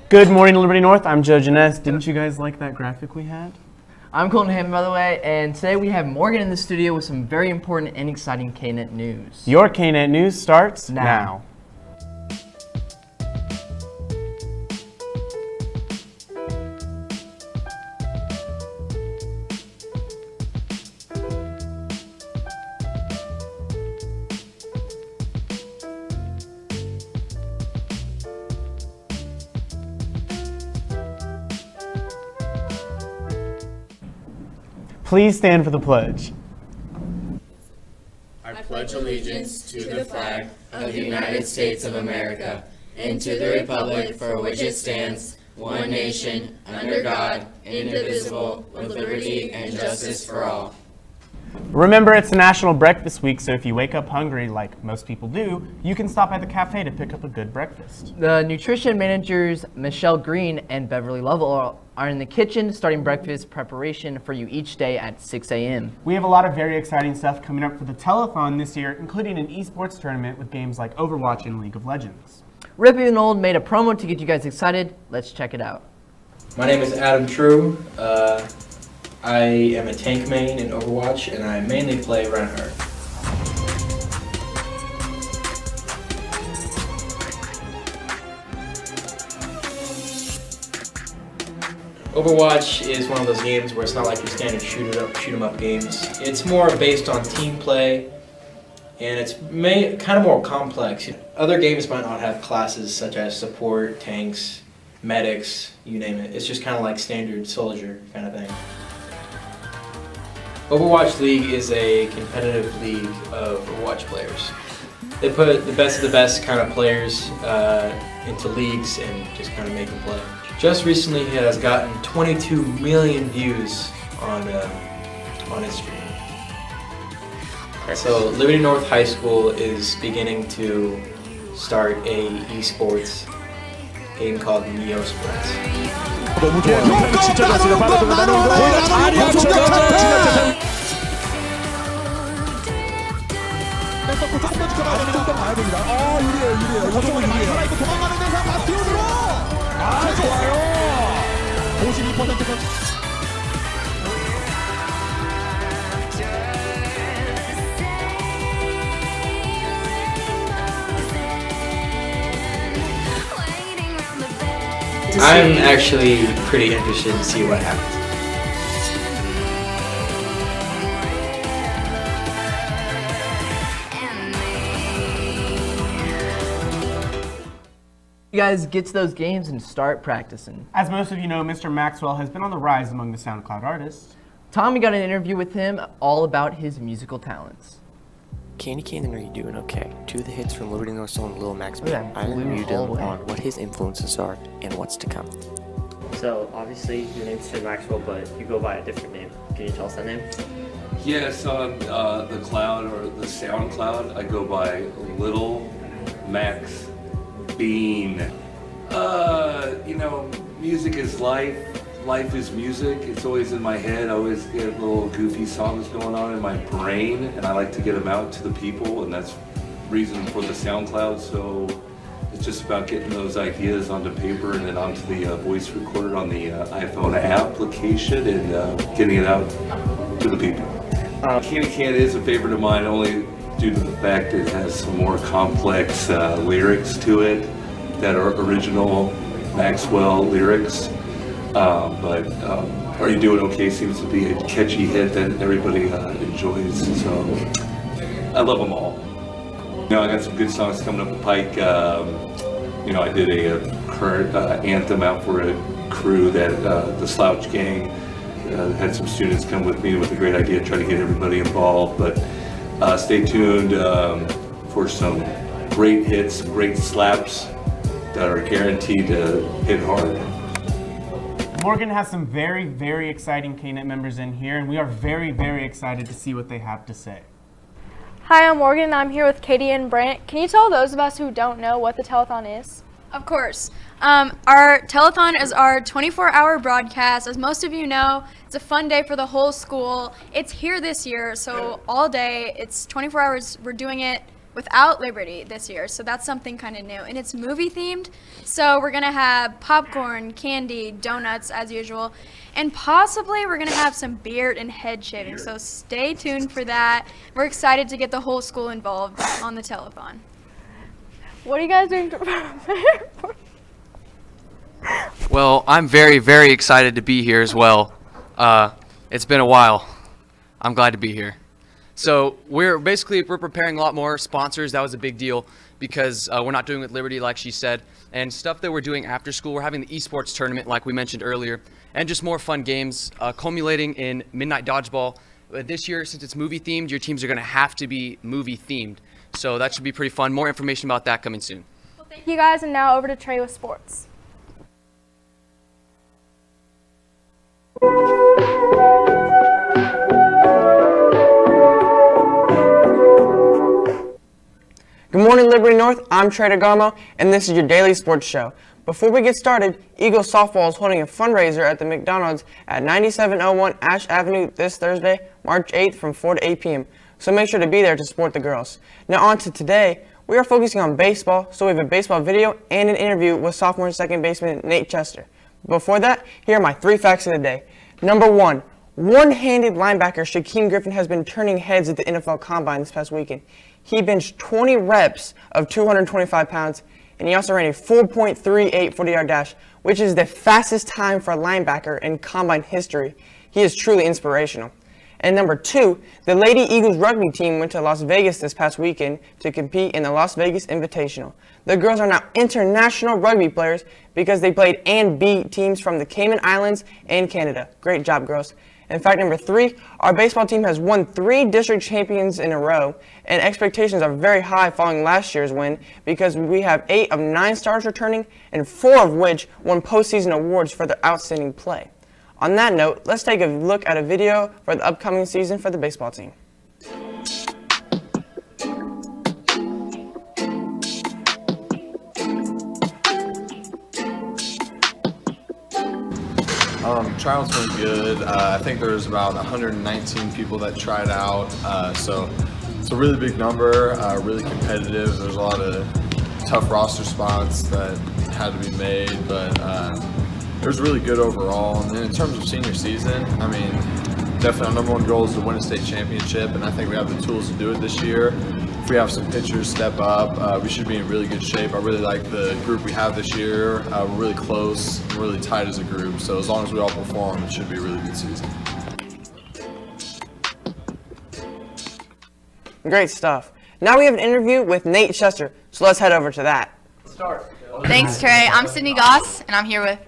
Good morning, Liberty North. I'm Joe Janess. Didn't you guys like that graphic we had? I'm Colton Hammond, by the way, and today we have Morgan in the studio with some very important and exciting Knet news. Your Knet news starts now. Please stand for the pledge. I pledge allegiance to the flag of the United States of America and to the republic for which it stands, one nation, under God, indivisible, with liberty and justice for all. Remember, it's National Breakfast Week, so if you wake up hungry, like most people do, you can stop at the cafe to pick up a good breakfast. The nutrition managers Michelle Green and Beverly Lovell are in the kitchen starting breakfast preparation for you each day at 6 a.m. We have a lot of very exciting stuff coming up for the telethon this year, including an esports tournament with games like Overwatch and League of Legends. Rippy and Old made a promo to get you guys excited. Let's check it out. My name is Adam True. I am a tank main in Overwatch, and I mainly play Reinhardt. Overwatch is one of those games where it's not like your standard shoot 'em up games. It's more based on team play, and it's kind of more complex. Other games might not have classes such as support, tanks, medics, you name it. It's just kind of like standard soldier kind of thing. Overwatch League is a competitive league of Overwatch players. They put the best of the best kind of players into leagues and just kind of make them play. Just recently, he has gotten 22 million views on his stream. So Liberty North High School is beginning to start a esports game called Neo Sports. 너무 좋아요. 진짜 좋았습니다. 바로 들어가는 거기다 자리 조금 더 지켜봐야 됩니다. 조금 더 봐야 됩니다. 유리해요. 이거 조금 유리해요. 이거 도망가는 데서 바스티온으로. 좋아요. 52%가. I'm actually pretty interested to see what happens. You guys get to those games and start practicing. As most of you know, Mr. Maxwell has been on the rise among the SoundCloud artists. Tommy got an interview with him all about his musical talents. Candy Cannon, are you doing okay? Two of the hits from Liberty North song Lil Max. Yeah, I interviewed him on what his influences are and what's to come. So obviously your name's Tim Maxwell, but you go by a different name. Can you tell us that name? Yes, on the cloud or the SoundCloud, I go by Little Max Bean. Music is life. Life is music. It's always in my head. I always get little goofy songs going on in my brain, and I like to get them out to the people, and that's reason for the SoundCloud. So it's just about getting those ideas onto paper and then onto the voice recorder on the iPhone application and getting it out to the people. Candy Can is a favorite of mine only due to the fact it has some more complex lyrics to it that are original Maxwell lyrics. But Are You Doing Okay seems to be a catchy hit that everybody enjoys, so I love them all. I got some good songs coming up the pike. I did a current anthem out for a crew that the Slouch Gang had some students come with me with a great idea to try to get everybody involved, but stay tuned for some great hits, great slaps that are guaranteed to hit hard. Morgan has some very, very exciting Knet members in here, and we are very, very excited to see what they have to say. Hi, I'm Morgan, and I'm here with Katie and Brant. Can you tell those of us who don't know what the telethon is? Of course. Our telethon is our 24-hour broadcast. As most of you know, it's a fun day for the whole school. It's here this year, so all day. It's 24 hours. We're doing it without Liberty this year, so that's something kind of new. And it's movie themed, so we're going to have popcorn, candy, donuts as usual, and possibly we're going to have some beard and head shaving, so stay tuned for that. We're excited to get the whole school involved on the telethon. What are you guys doing to prepare for? Well, I'm very, very excited to be here as well. It's been a while. I'm glad to be here. So we're preparing a lot more sponsors. That was a big deal because we're not doing it with Liberty, like she said, and stuff that we're doing after school. We're having the esports tournament, like we mentioned earlier, and just more fun games, culminating in Midnight Dodgeball. This year, since it's movie themed, your teams are going to have to be movie themed. So that should be pretty fun. More information about that coming soon. Well, thank you guys, and now over to Trey with sports. Good morning, Liberty North. I'm Trey DeGarmo, and this is your daily sports show. Before we get started, Eagles softball is holding a fundraiser at the McDonald's at 9701 Ash Avenue this Thursday, March 8th from 4 to 8 p.m. So make sure to be there to support the girls. Now on to today. We are focusing on baseball, so we have a baseball video and an interview with sophomore and second baseman Nate Chester. Before that, here are my 3 facts of the day. Number 1, one-handed linebacker Shaquem Griffin has been turning heads at the NFL Combine this past weekend. He benched 20 reps of 225 pounds, and he also ran a 4.38 40-yard dash, which is the fastest time for a linebacker in Combine history. He is truly inspirational. And number 2, the Lady Eagles rugby team went to Las Vegas this past weekend to compete in the Las Vegas Invitational. The girls are now international rugby players because they played and beat teams from the Cayman Islands and Canada. Great job, girls. In fact, number 3, our baseball team has won 3 district champions in a row, and expectations are very high following last year's win because we have 8 of 9 stars returning, and 4 of which won postseason awards for their outstanding play. On that note, let's take a look at a video for the upcoming season for the baseball team. Trials went good. I think there was about 119 people that tried out, so it's a really big number, really competitive. There's a lot of tough roster spots that had to be made, but it was really good overall. And then in terms of senior season, I mean, definitely our number 1 goal is to win a state championship, and I think we have the tools to do it this year. If we have some pitchers step up, we should be in really good shape. I really like the group we have this year. We're really close, and really tight as a group, so as long as we all perform, it should be a really good season. Great stuff. Now we have an interview with Nate Chester, so let's head over to that. Thanks, Trey. I'm Sydney Goss, and I'm here with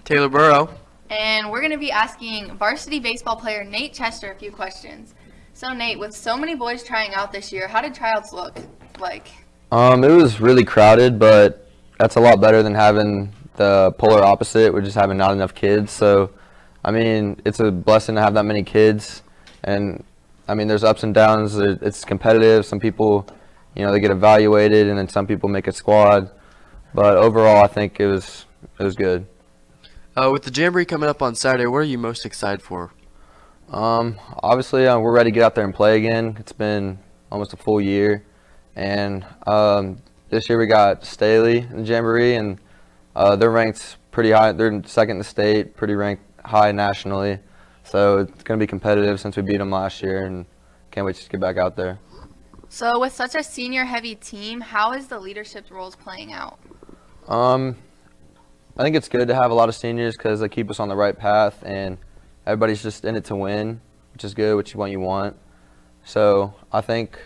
Taylor Burrow. And we're going to be asking varsity baseball player Nate Chester a few questions. So Nate, with so many boys trying out this year, how did tryouts look like? It was really crowded, but that's a lot better than having the polar opposite, which is having not enough kids. So, I mean, it's a blessing to have that many kids. And, I mean, there's ups and downs. It's competitive. Some people, you know, they get evaluated, and then some people make a squad. But overall, I think it was good. With the Jamboree coming up on Saturday, what are you most excited for? Obviously, we're ready to get out there and play again. It's been almost a full year. And this year we got Staley in the Jamboree, and they're ranked pretty high. They're second in the state, pretty ranked high nationally. So it's going to be competitive since we beat them last year, and can't wait to get back out there. So with such a senior-heavy team, how is the leadership roles playing out? I think it's good to have a lot of seniors because they keep us on the right path, and everybody's just in it to win, which is good, which is what you want. So I think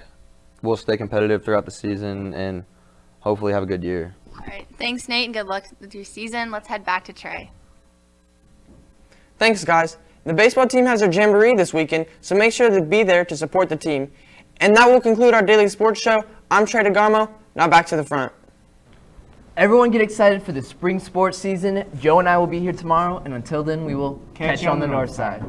we'll stay competitive throughout the season and hopefully have a good year. All right. Thanks, Nate, and good luck with your season. Let's head back to Trey. Thanks, guys. The baseball team has their Jamboree this weekend, so make sure to be there to support the team. And that will conclude our daily sports show. I'm Trey DeGarmo. Now back to the front. Everyone get excited for the spring sports season. Joe and I will be here tomorrow, and until then, we will catch you on the north side.